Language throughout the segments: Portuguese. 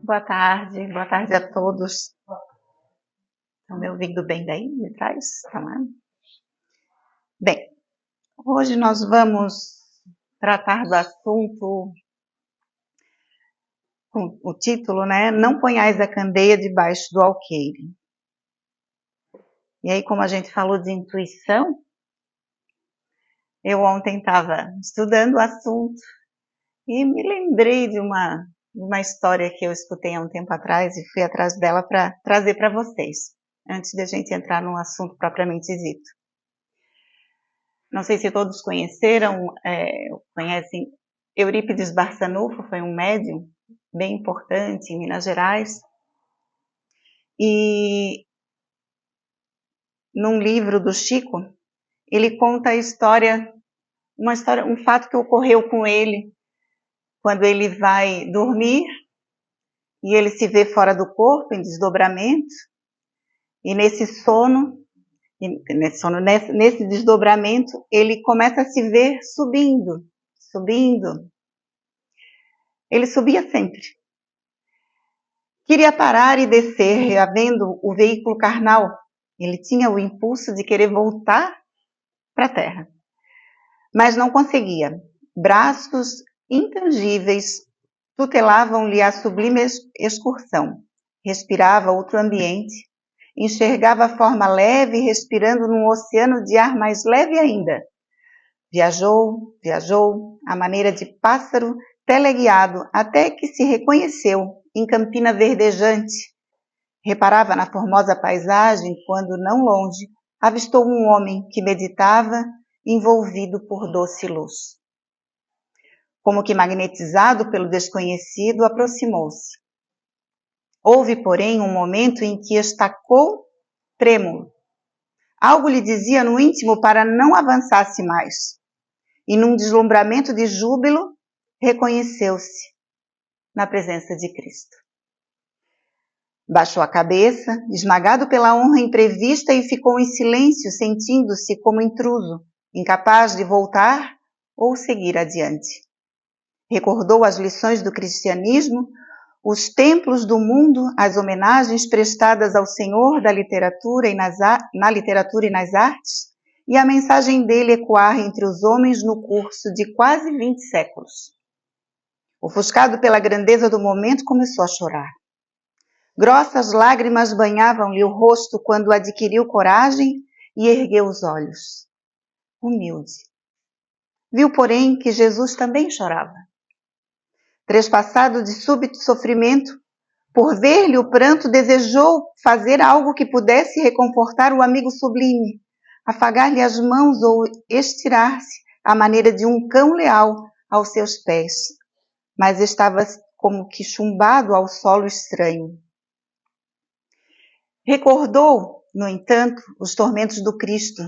Boa tarde a todos. Estão me ouvindo bem daí, de trás? Tá lá? Bem, hoje nós vamos tratar do assunto com o título, né? Não ponhais a candeia debaixo do alqueire. E aí, como a gente falou de intuição, eu ontem estava estudando o assunto e me lembrei de uma história que eu escutei há um tempo atrás e fui atrás dela para trazer para vocês, antes de a gente entrar no assunto propriamente dito. Não sei se todos conhecem Eurípides Barçanufo, foi um médium bem importante em Minas Gerais. E num livro do Chico, ele conta um fato que ocorreu com ele quando ele vai dormir e ele se vê fora do corpo, em desdobramento, e nesse desdobramento, ele começa a se ver subindo. Ele subia sempre. Queria parar e descer, havendo o veículo carnal. Ele tinha o impulso de querer voltar para a terra, mas não conseguia. Braços intangíveis tutelavam-lhe a sublime excursão. Respirava outro ambiente, enxergava a forma leve, respirando num oceano de ar mais leve ainda. Viajou, à maneira de pássaro teleguiado, até que se reconheceu em campina verdejante. Reparava na formosa paisagem quando, não longe, avistou um homem que meditava, envolvido por doce luz. Como que magnetizado pelo desconhecido, aproximou-se. Houve, porém, um momento em que estacou trêmulo. Algo lhe dizia no íntimo para não avançasse mais. E num deslumbramento de júbilo, reconheceu-se na presença de Cristo. Baixou a cabeça, esmagado pela honra imprevista, e ficou em silêncio, sentindo-se como intruso, incapaz de voltar ou seguir adiante. Recordou as lições do cristianismo, os templos do mundo, as homenagens prestadas ao Senhor na literatura e nas artes, e a mensagem dele ecoar entre os homens no curso de quase 20 séculos. Ofuscado pela grandeza do momento, começou a chorar. Grossas lágrimas banhavam-lhe o rosto quando adquiriu coragem e ergueu os olhos. Humilde. Viu, porém, que Jesus também chorava. Trespassado de súbito sofrimento, por ver-lhe o pranto, desejou fazer algo que pudesse reconfortar o amigo sublime, afagar-lhe as mãos ou estirar-se à maneira de um cão leal aos seus pés, mas estava como que chumbado ao solo estranho. Recordou, no entanto, os tormentos do Cristo,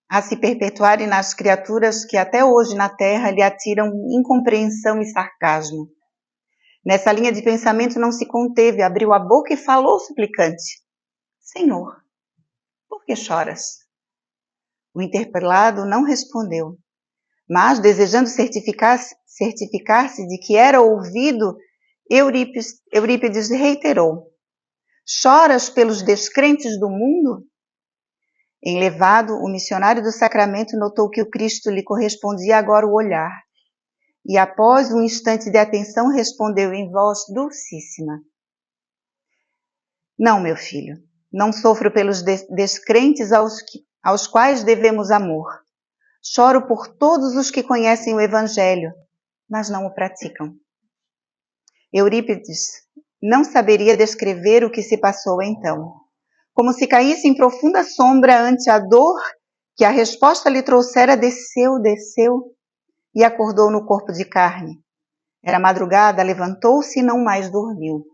a se perpetuarem nas criaturas que até hoje na terra lhe atiram incompreensão e sarcasmo. Nessa linha de pensamento não se conteve, abriu a boca e falou suplicante: Senhor, por que choras? O interpelado não respondeu, mas, desejando certificar-se de que era ouvido, Eurípides reiterou: Choras pelos descrentes do mundo? Enlevado, o missionário do sacramento notou que o Cristo lhe correspondia agora o olhar, e após um instante de atenção respondeu em voz dulcíssima: Não, meu filho, não sofro pelos descrentes aos quais devemos amor. Choro por todos os que conhecem o Evangelho, mas não o praticam. Eurípides não saberia descrever o que se passou então. Como se caísse em profunda sombra ante a dor que a resposta lhe trouxera, desceu e acordou no corpo de carne. Era madrugada, levantou-se e não mais dormiu.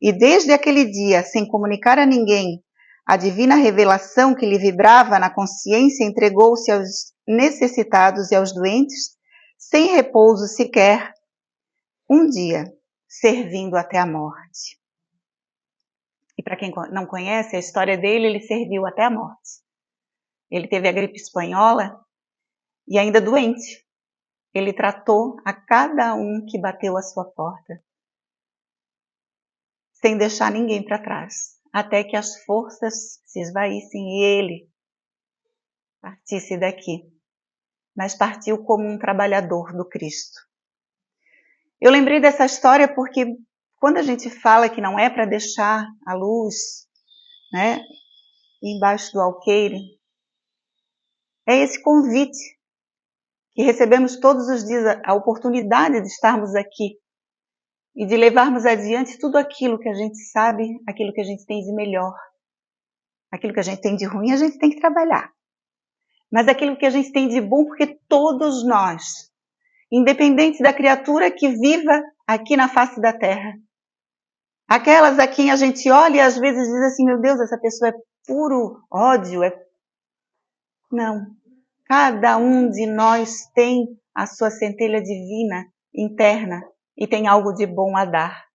E desde aquele dia, sem comunicar a ninguém, a divina revelação que lhe vibrava na consciência entregou-se aos necessitados e aos doentes, sem repouso sequer, um dia, servindo até a morte. E para quem não conhece a história dele, ele serviu até a morte. Ele teve a gripe espanhola e ainda doente. Ele tratou a cada um que bateu à sua porta. sem deixar ninguém para trás, até que as forças se esvaíssem e ele partisse daqui. Mas partiu como um trabalhador do Cristo. Eu lembrei dessa história porque quando a gente fala que não é para deixar a luz, né, embaixo do alqueire, é esse convite que recebemos todos os dias, a oportunidade de estarmos aqui e de levarmos adiante tudo aquilo que a gente sabe, aquilo que a gente tem de melhor. Aquilo que a gente tem de ruim, a gente tem que trabalhar. Mas aquilo que a gente tem de bom, porque todos nós, independente da criatura que viva aqui na face da terra, aquelas a quem a gente olha e às vezes diz assim, meu Deus, essa pessoa é puro ódio. Não. Cada um de nós tem a sua centelha divina interna e tem algo de bom a dar.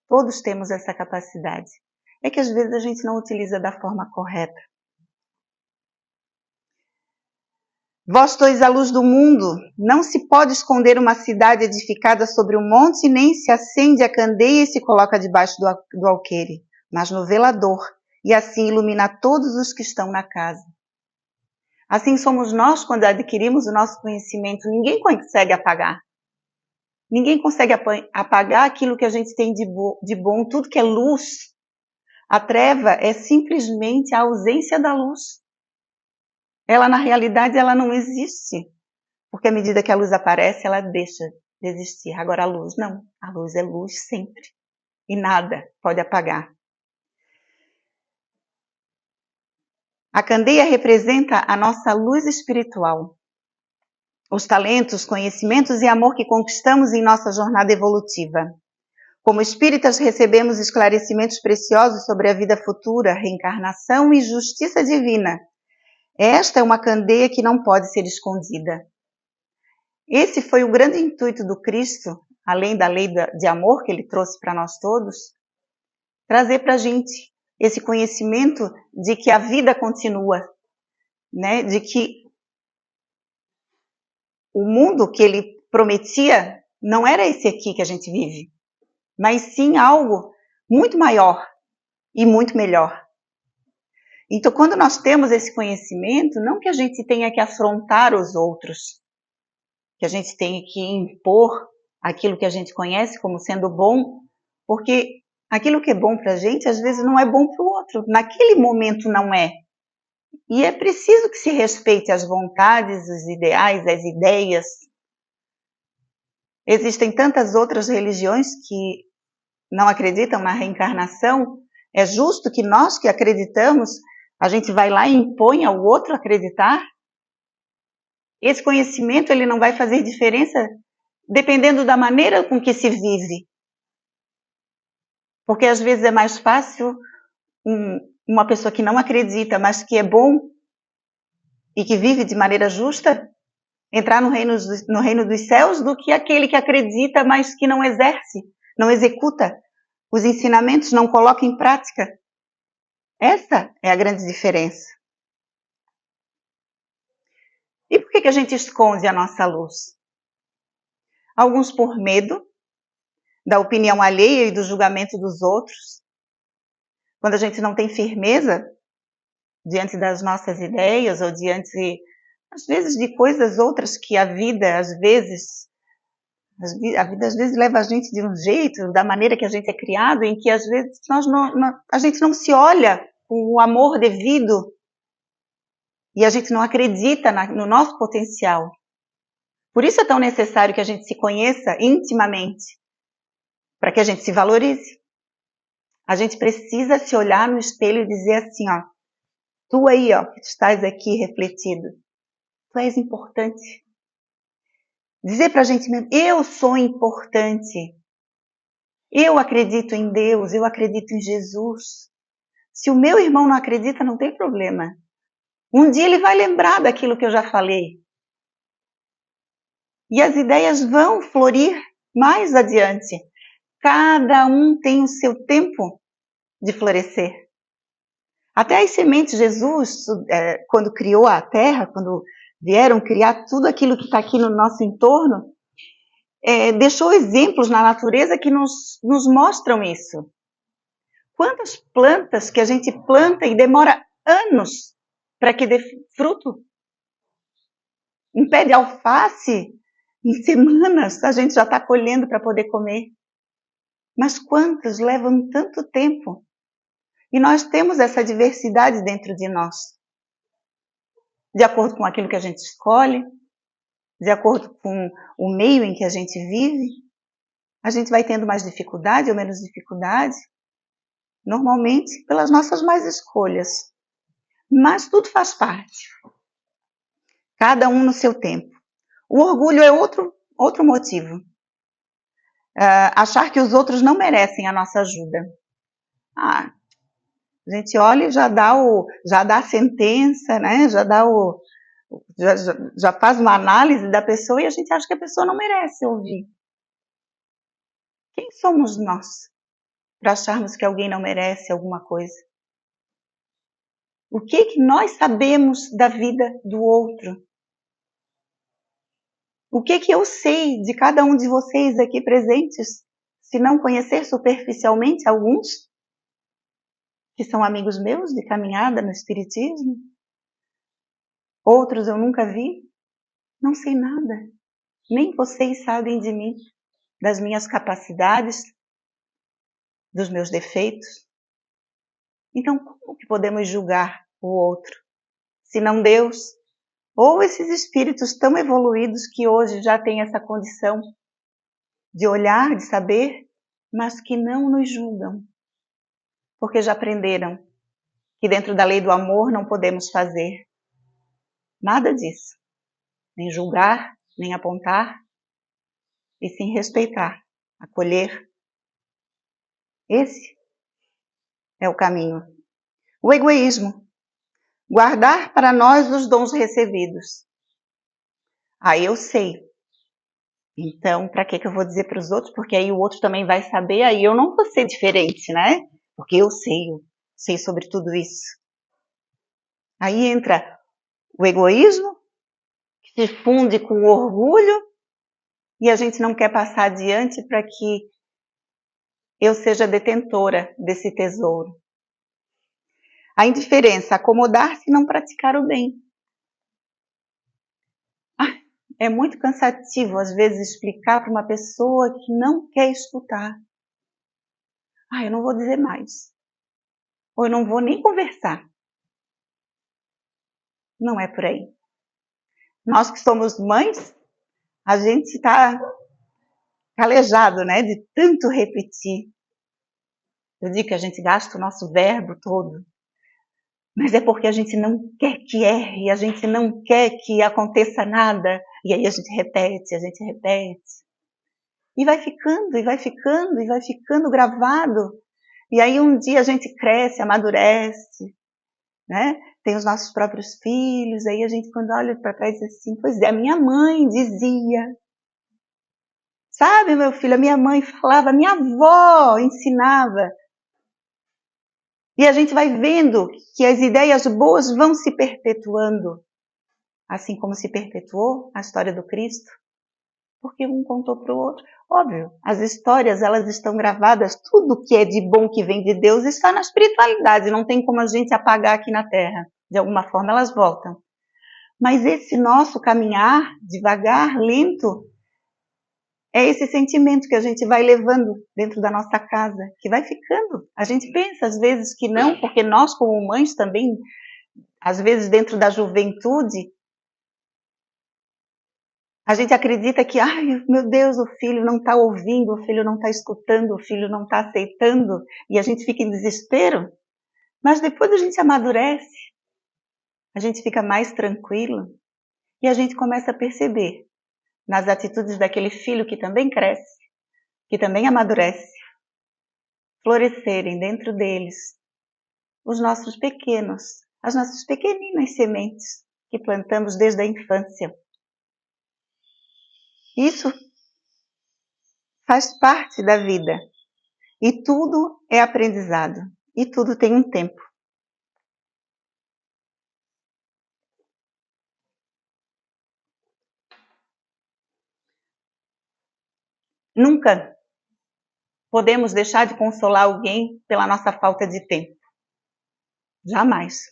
Todos temos essa capacidade. É que às vezes a gente não utiliza da forma correta. Vós sois a luz do mundo. Não se pode esconder uma cidade edificada sobre um monte, nem se acende a candeia e se coloca debaixo do alqueire, mas no velador, e assim ilumina todos os que estão na casa. Assim somos nós quando adquirimos o nosso conhecimento. Ninguém consegue apagar. Ninguém consegue apagar aquilo que a gente tem de bom, tudo que é luz. A treva é simplesmente a ausência da luz. Ela, na realidade, ela não existe. Porque à medida que a luz aparece, ela deixa de existir. Agora a luz não. A luz é luz sempre. E nada pode apagar. A candeia representa a nossa luz espiritual. Os talentos, conhecimentos e amor que conquistamos em nossa jornada evolutiva. Como espíritas, recebemos esclarecimentos preciosos sobre a vida futura, reencarnação e justiça divina. Esta é uma candeia que não pode ser escondida. Esse foi o grande intuito do Cristo, além da lei de amor que ele trouxe para nós todos, trazer para a gente esse conhecimento de que a vida continua, né? De que o mundo que ele prometia não era esse aqui que a gente vive, mas sim algo muito maior e muito melhor. Então, quando nós temos esse conhecimento, não que a gente tenha que afrontar os outros, que a gente tenha que impor aquilo que a gente conhece como sendo bom, porque aquilo que é bom para a gente, às vezes não é bom para o outro. Naquele momento não é. E é preciso que se respeite as vontades, os ideais, as ideias. Existem tantas outras religiões que não acreditam na reencarnação. É justo que nós que acreditamos, a gente vai lá e impõe ao outro acreditar? Esse conhecimento ele não vai fazer diferença dependendo da maneira com que se vive. Porque às vezes é mais fácil uma pessoa que não acredita, mas que é bom e que vive de maneira justa, entrar no reino dos céus do que aquele que acredita, mas que não exerce, não executa os ensinamentos, não coloca em prática. Essa é a grande diferença. E por que a gente esconde a nossa luz? Alguns por medo da opinião alheia e do julgamento dos outros. Quando a gente não tem firmeza diante das nossas ideias ou diante, às vezes, de coisas outras que a vida, às vezes leva a gente de um jeito, da maneira que a gente é criado, em que às vezes a gente não se olha com o amor devido e a gente não acredita no nosso potencial. Por isso é tão necessário que a gente se conheça intimamente, para que a gente se valorize. A gente precisa se olhar no espelho e dizer assim, ó, tu aí, ó, que estás aqui refletido, tu és importante. Dizer pra gente mesmo, eu sou importante. Eu acredito em Deus, eu acredito em Jesus. Se o meu irmão não acredita, não tem problema. Um dia ele vai lembrar daquilo que eu já falei. E as ideias vão florir mais adiante. Cada um tem o seu tempo de florescer. Até as sementes, Jesus, quando criou a terra, quando vieram criar tudo aquilo que está aqui no nosso entorno, deixou exemplos na natureza que nos mostram isso. Quantas plantas que a gente planta e demora anos para que dê fruto? Um pé de alface, em semanas, a gente já está colhendo para poder comer. Mas quantos levam tanto tempo? E nós temos essa diversidade dentro de nós. De acordo com aquilo que a gente escolhe, de acordo com o meio em que a gente vive, a gente vai tendo mais dificuldade ou menos dificuldade, normalmente pelas nossas más escolhas. Mas tudo faz parte. Cada um no seu tempo. O orgulho é outro motivo. Achar que os outros não merecem a nossa ajuda. A gente olha e já dá a sentença, né? Já faz uma análise da pessoa e a gente acha que a pessoa não merece ouvir. Quem somos nós para acharmos que alguém não merece alguma coisa? O que nós sabemos da vida do outro? O que eu sei de cada um de vocês aqui presentes, se não conhecer superficialmente alguns, que são amigos meus de caminhada no Espiritismo? Outros eu nunca vi? Não sei nada. Nem vocês sabem de mim, das minhas capacidades, dos meus defeitos. Então, como que podemos julgar o outro? Se não Deus, ou esses espíritos tão evoluídos que hoje já têm essa condição de olhar, de saber, mas que não nos julgam, porque já aprenderam que dentro da lei do amor não podemos fazer nada disso, nem julgar, nem apontar, e sim respeitar, acolher. Esse é o caminho. O egoísmo, guardar para nós os dons recebidos. Eu sei. Então, para que eu vou dizer para os outros? Porque aí o outro também vai saber, aí eu não vou ser diferente, né? Porque eu sei sobre tudo isso. Aí entra o egoísmo, que se funde com o orgulho, e a gente não quer passar adiante para que eu seja detentora desse tesouro. A indiferença, acomodar-se e não praticar o bem. É muito cansativo, às vezes, explicar para uma pessoa que não quer escutar. Eu não vou dizer mais. Ou eu não vou nem conversar. Não é por aí. Nós que somos mães, a gente está calejado, né, de tanto repetir. Eu digo que a gente gasta o nosso verbo todo. Mas é porque a gente não quer que erre, a gente não quer que aconteça nada. E aí a gente repete. E vai ficando, e vai ficando, e vai ficando gravado. E aí um dia a gente cresce, amadurece, né? Tem os nossos próprios filhos, aí a gente quando olha para trás diz assim, pois é, a minha mãe dizia. Sabe, meu filho, a minha mãe falava, a minha avó ensinava. E a gente vai vendo que as ideias boas vão se perpetuando, assim como se perpetuou a história do Cristo, porque um contou para o outro. Óbvio, as histórias, elas estão gravadas, tudo que é de bom que vem de Deus está na espiritualidade, não tem como a gente apagar aqui na Terra. De alguma forma elas voltam. Mas esse nosso caminhar, devagar, lento, é esse sentimento que a gente vai levando dentro da nossa casa, que vai ficando. A gente pensa às vezes que não, porque nós como mães também, às vezes dentro da juventude, a gente acredita que, meu Deus, o filho não está ouvindo, o filho não está escutando, o filho não está aceitando, e a gente fica em desespero. Mas depois a gente amadurece, a gente fica mais tranquilo, e a gente começa a perceber nas atitudes daquele filho que também cresce, que também amadurece, florescerem dentro deles os nossos pequenos, as nossas pequeninas sementes que plantamos desde a infância. Isso faz parte da vida. E tudo é aprendizado. E tudo tem um tempo. Nunca podemos deixar de consolar alguém pela nossa falta de tempo. Jamais.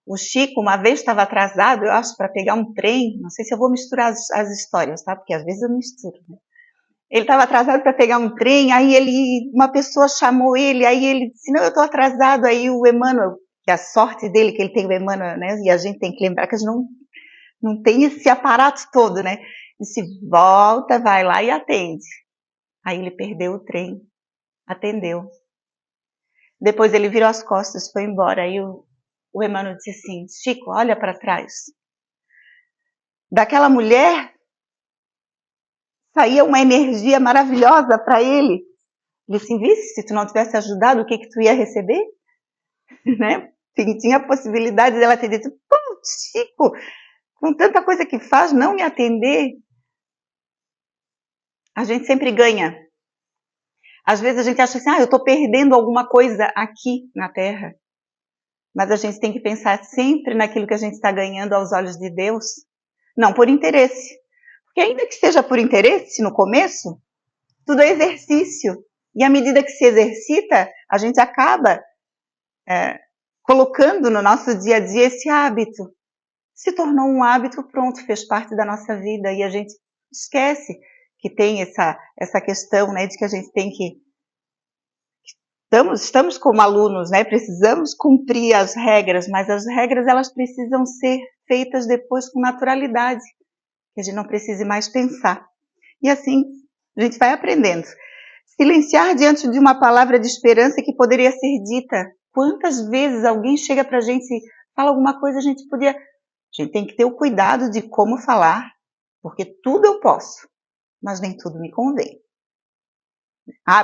O Chico, uma vez, estava atrasado, eu acho, para pegar um trem. Não sei se eu vou misturar as histórias, tá? Porque às vezes eu misturo, né? Ele estava atrasado para pegar um trem, aí uma pessoa chamou ele, aí ele disse, não, eu estou atrasado. Aí o Emmanuel, que é a sorte dele, que ele tem o Emmanuel, né? E a gente tem que lembrar que a gente não tem esse aparato todo, né? Disse, volta, vai lá e atende. Aí ele perdeu o trem, atendeu. Depois ele virou as costas, foi embora. Aí o Emmanuel disse assim, Chico, olha para trás. Daquela mulher saía uma energia maravilhosa para ele. Ele disse, visse, se tu não tivesse ajudado, o que tu ia receber? Né? Tinha a possibilidade dela ter dito, pô, Chico, com tanta coisa que faz, não me atender. A gente sempre ganha. Às vezes a gente acha assim, eu estou perdendo alguma coisa aqui na Terra. Mas a gente tem que pensar sempre naquilo que a gente está ganhando aos olhos de Deus. Não por interesse. Porque ainda que seja por interesse no começo, tudo é exercício. E à medida que se exercita, a gente acaba colocando no nosso dia a dia esse hábito. Se tornou um hábito, pronto, fez parte da nossa vida. E a gente esquece que tem essa questão, né, de que a gente tem que... Estamos como alunos, né, precisamos cumprir as regras, mas as regras elas precisam ser feitas depois com naturalidade, que a gente não precise mais pensar. E assim, a gente vai aprendendo. Silenciar diante de uma palavra de esperança que poderia ser dita. Quantas vezes alguém chega pra gente e fala alguma coisa, a gente tem que ter o cuidado de como falar, porque tudo eu posso, mas nem tudo me convém.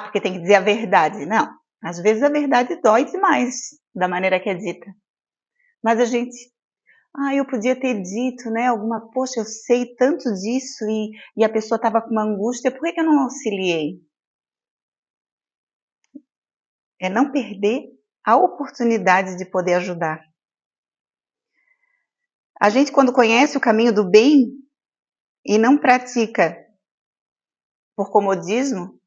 Porque tem que dizer a verdade. Não, às vezes a verdade dói demais, da maneira que é dita. Mas a gente... eu podia ter dito, né, poxa, eu sei tanto disso e a pessoa estava com uma angústia, por que eu não auxiliei? É não perder a oportunidade de poder ajudar. A gente, quando conhece o caminho do bem e não pratica por comodismo,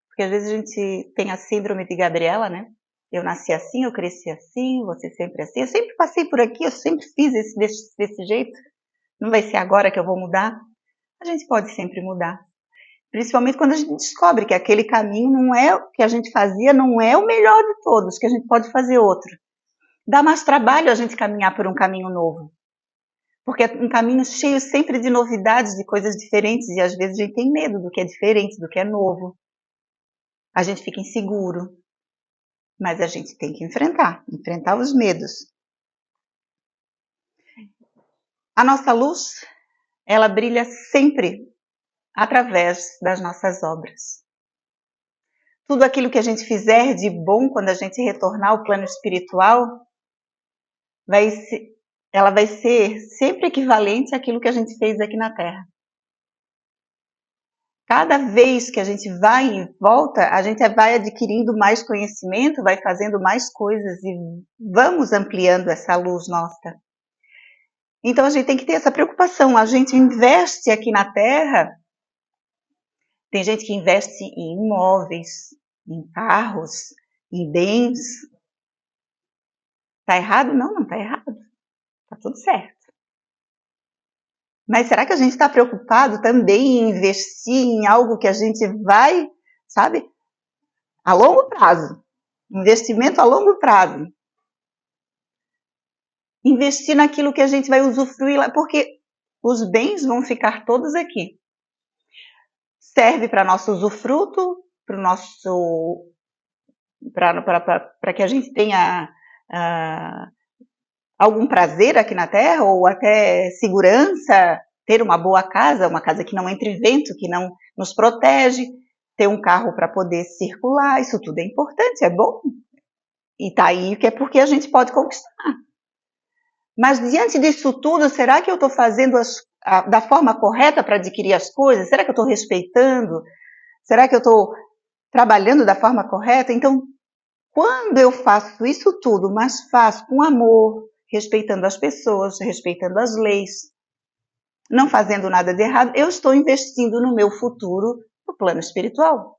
porque às vezes a gente tem a síndrome de Gabriela, né? Eu nasci assim, eu cresci assim, você sempre assim. Eu sempre passei por aqui, eu sempre fiz desse jeito. Não vai ser agora que eu vou mudar? A gente pode sempre mudar. Principalmente quando a gente descobre que aquele caminho não é o que a gente fazia, não é o melhor de todos, que a gente pode fazer outro. Dá mais trabalho a gente caminhar por um caminho novo. Porque é um caminho cheio sempre de novidades, de coisas diferentes, e às vezes a gente tem medo do que é diferente, do que é novo. A gente fica inseguro. Mas a gente tem que enfrentar os medos. A nossa luz, ela brilha sempre através das nossas obras. Tudo aquilo que a gente fizer de bom quando a gente retornar ao plano espiritual, ela vai ser sempre equivalente àquilo que a gente fez aqui na Terra. Cada vez que a gente vai e volta, a gente vai adquirindo mais conhecimento, vai fazendo mais coisas e vamos ampliando essa luz nossa. Então a gente tem que ter essa preocupação. A gente investe aqui na Terra. Tem gente que investe em imóveis, em carros, em bens. Tá errado? Não, não tá errado. Tá tudo certo. Mas será que a gente está preocupado também em investir em algo que a gente vai, sabe, a longo prazo? Investimento a longo prazo. Investir naquilo que a gente vai usufruir lá, porque os bens vão ficar todos aqui. Serve para nosso usufruto, para que a gente tenha algum prazer aqui na Terra, ou até segurança, ter uma boa casa, uma casa que não entre vento, que não nos protege, ter um carro para poder circular, isso tudo é importante, é bom. E tá aí que é porque a gente pode conquistar. Mas diante disso tudo, será que eu estou fazendo da forma correta para adquirir as coisas? Será que eu estou respeitando? Será que eu estou trabalhando da forma correta? Então, quando eu faço isso tudo, mas faço com amor, respeitando as pessoas, respeitando as leis, não fazendo nada de errado, eu estou investindo no meu futuro no plano espiritual.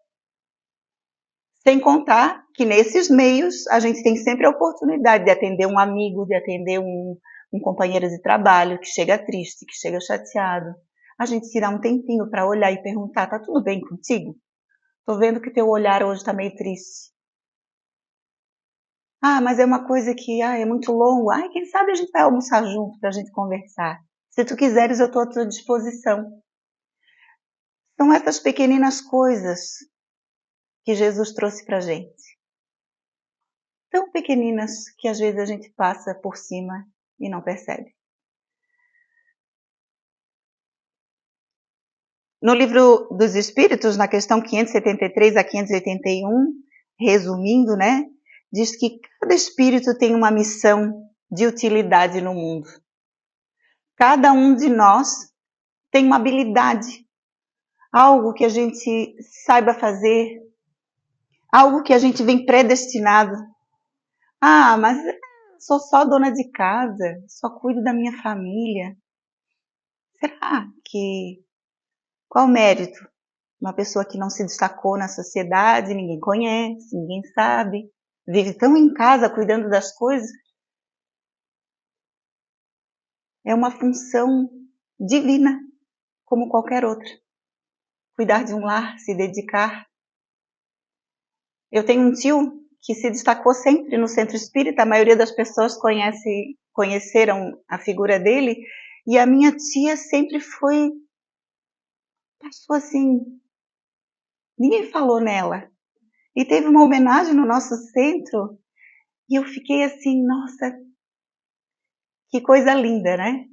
Sem contar que nesses meios a gente tem sempre a oportunidade de atender um amigo, de atender um companheiro de trabalho que chega triste, que chega chateado. A gente tirar um tempinho para olhar e perguntar, tá tudo bem contigo? Tô vendo que teu olhar hoje tá meio triste. Ah, mas é uma coisa que é muito longo. Quem sabe a gente vai almoçar junto pra gente conversar. Se tu quiseres, eu tô à tua disposição. São essas pequeninas coisas que Jesus trouxe pra gente. Tão pequeninas que às vezes a gente passa por cima e não percebe. No livro dos Espíritos, na questão 573 a 581, resumindo, diz que cada espírito tem uma missão de utilidade no mundo. Cada um de nós tem uma habilidade, algo que a gente saiba fazer, algo que a gente vem predestinado. Mas sou só dona de casa, só cuido da minha família. Será que... Qual o mérito? Uma pessoa que não se destacou na sociedade, ninguém conhece, ninguém sabe, vive tão em casa cuidando das coisas. É uma função divina, como qualquer outra. Cuidar de um lar, se dedicar. Eu tenho um tio que se destacou sempre no centro espírita, a maioria das pessoas conheceram a figura dele, e a minha tia sempre passou assim, ninguém falou nela. E teve uma homenagem no nosso centro, e eu fiquei assim, nossa, que coisa linda, né?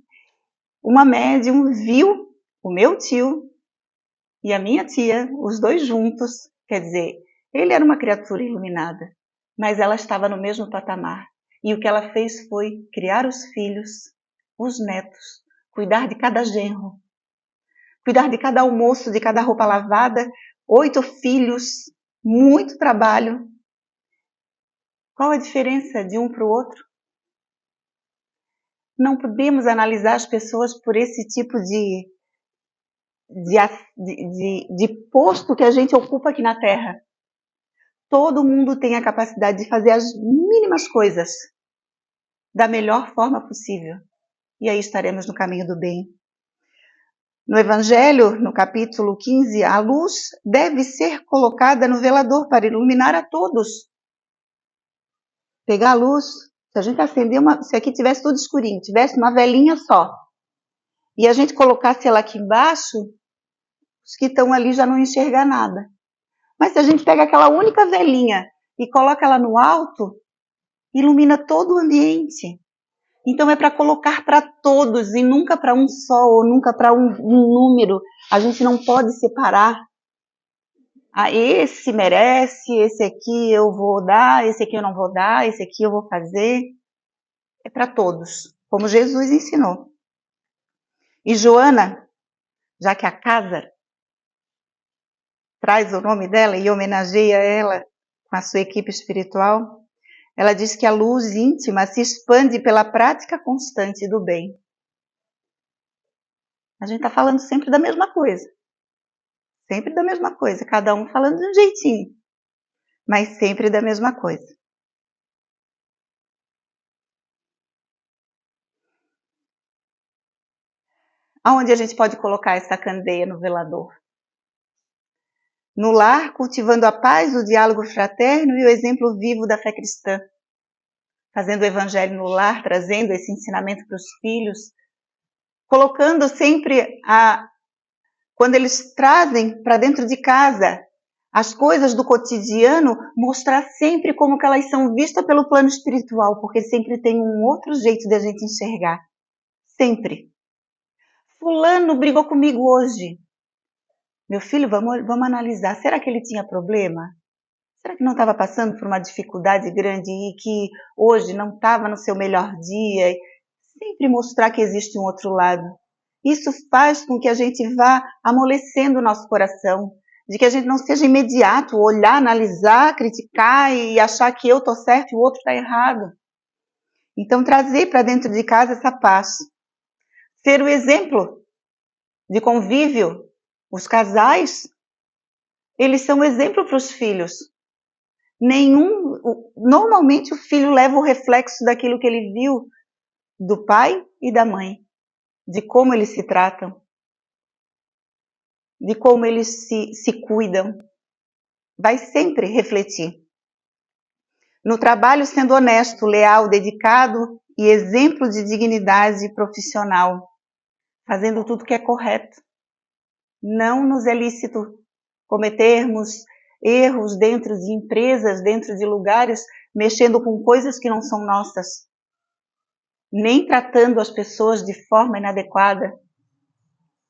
Uma médium viu o meu tio e a minha tia, os dois juntos, quer dizer, ele era uma criatura iluminada, mas ela estava no mesmo patamar. E o que ela fez foi criar os filhos, os netos, cuidar de cada genro, cuidar de cada almoço, de cada roupa lavada, 8 filhos, muito trabalho. Qual a diferença de um para o outro? Não podemos analisar as pessoas por esse tipo de posto que a gente ocupa aqui na Terra. Todo mundo tem a capacidade de fazer as mínimas coisas da melhor forma possível. E aí estaremos no caminho do bem. No Evangelho, no capítulo 15, a luz deve ser colocada no velador para iluminar a todos. Pegar a luz, se a gente acender se aqui tivesse tudo escurinho, tivesse uma velinha só, e a gente colocasse ela aqui embaixo, os que estão ali já não enxergar nada. Mas se a gente pega aquela única velinha e coloca ela no alto, ilumina todo o ambiente. Então é para colocar para todos e nunca para um só, ou nunca para um número. A gente não pode separar. Esse merece, esse aqui eu vou dar, esse aqui eu não vou dar, esse aqui eu vou fazer. É para todos, como Jesus ensinou. E Joana, já que a casa traz o nome dela e homenageia ela com a sua equipe espiritual, ela diz que a luz íntima se expande pela prática constante do bem. A gente está falando sempre da mesma coisa. Sempre da mesma coisa. Cada um falando de um jeitinho. Mas sempre da mesma coisa. Aonde a gente pode colocar essa candeia no velador? No lar, cultivando a paz, o diálogo fraterno e o exemplo vivo da fé cristã. Fazendo o evangelho no lar, trazendo esse ensinamento para os filhos. Colocando sempre quando eles trazem para dentro de casa as coisas do cotidiano, mostrar sempre como que elas são vistas pelo plano espiritual, porque sempre tem um outro jeito de a gente enxergar. Sempre. Fulano brigou comigo hoje. Meu filho, vamos analisar. Será que ele tinha problema? Será que não estava passando por uma dificuldade grande e que hoje não estava no seu melhor dia? Sempre mostrar que existe um outro lado. Isso faz com que a gente vá amolecendo o nosso coração, de que a gente não seja imediato, olhar, analisar, criticar e achar que eu estou certo e o outro está errado. Então, trazer para dentro de casa essa paz. Ser o exemplo de convívio, os casais, Eles são exemplo para os filhos. Normalmente o filho leva o reflexo daquilo que ele viu do pai e da mãe, de como eles se tratam, de como eles se cuidam. Vai sempre refletir. No trabalho, sendo honesto, leal, dedicado e exemplo de dignidade profissional, fazendo tudo que é correto. Não nos é lícito cometermos erros dentro de empresas, dentro de lugares, mexendo com coisas que não são nossas, nem tratando as pessoas de forma inadequada.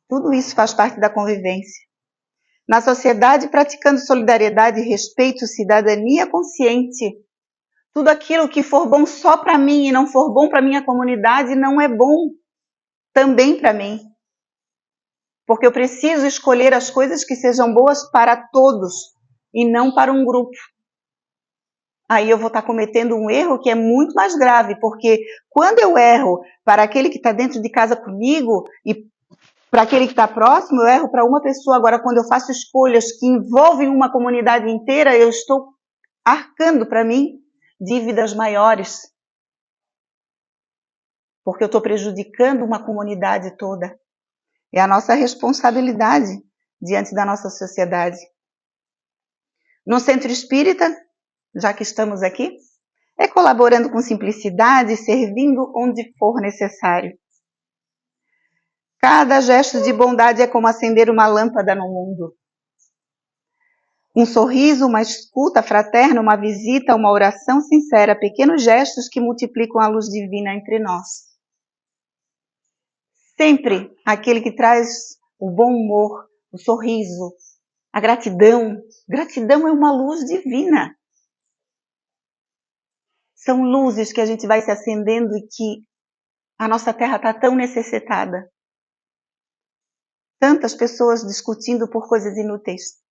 Tudo isso faz parte da convivência. Na sociedade, praticando solidariedade, respeito, cidadania consciente. Tudo aquilo que for bom só para mim e não for bom para minha comunidade não é bom também para mim. Porque eu preciso escolher as coisas que sejam boas para todos e não para um grupo. Aí eu vou estar cometendo um erro que é muito mais grave, porque quando eu erro para aquele que está dentro de casa comigo e para aquele que está próximo, eu erro para uma pessoa. Agora, quando eu faço escolhas que envolvem uma comunidade inteira, eu estou arcando para mim dívidas maiores. Porque eu estou prejudicando uma comunidade toda. É a nossa responsabilidade diante da nossa sociedade. No centro espírita, já que estamos aqui, é colaborando com simplicidade, servindo onde for necessário. Cada gesto de bondade é como acender uma lâmpada no mundo. Um sorriso, uma escuta fraterna, uma visita, uma oração sincera, pequenos gestos que multiplicam a luz divina entre nós. Sempre aquele que traz o bom humor, o sorriso, a gratidão. Gratidão é uma luz divina. São luzes que a gente vai se acendendo e que a nossa terra está tão necessitada. Tantas pessoas discutindo por coisas inúteis.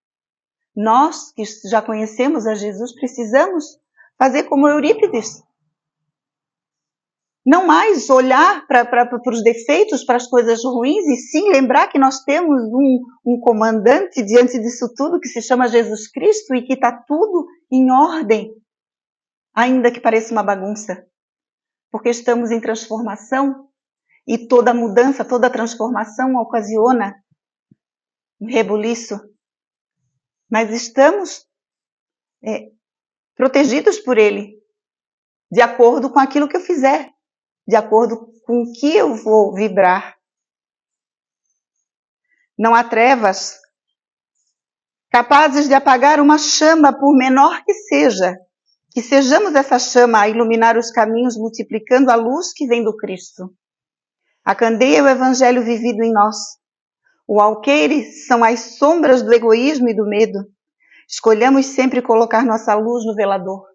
Nós, que já conhecemos a Jesus, precisamos fazer como Eurípides. Não mais olhar para os defeitos, para as coisas ruins, e sim lembrar que nós temos um comandante diante disso tudo, que se chama Jesus Cristo, e que está tudo em ordem, ainda que pareça uma bagunça. Porque estamos em transformação, e toda mudança, toda transformação ocasiona um rebuliço. Mas estamos protegidos por Ele, de acordo com aquilo que eu fizer, de acordo com o que eu vou vibrar. Não há trevas capazes de apagar uma chama, por menor que seja. Que sejamos essa chama a iluminar os caminhos, multiplicando a luz que vem do Cristo. A candeia é o evangelho vivido em nós. O alqueire são as sombras do egoísmo e do medo. Escolhamos sempre colocar nossa luz no velador.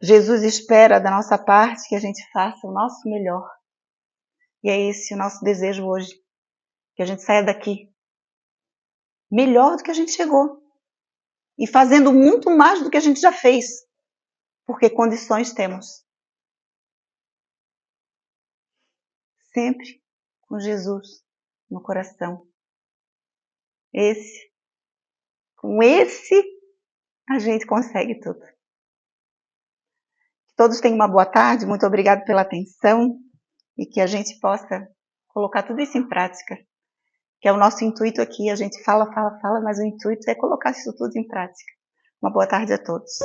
Jesus espera da nossa parte que a gente faça o nosso melhor. E é esse o nosso desejo hoje. Que a gente saia daqui melhor do que a gente chegou. E fazendo muito mais do que a gente já fez. Porque condições temos. Sempre com Jesus no coração. Com esse, a gente consegue tudo. Que todos tenham uma boa tarde, muito obrigado pela atenção e que a gente possa colocar tudo isso em prática. Que é o nosso intuito aqui, a gente fala, mas o intuito é colocar isso tudo em prática. Uma boa tarde a todos.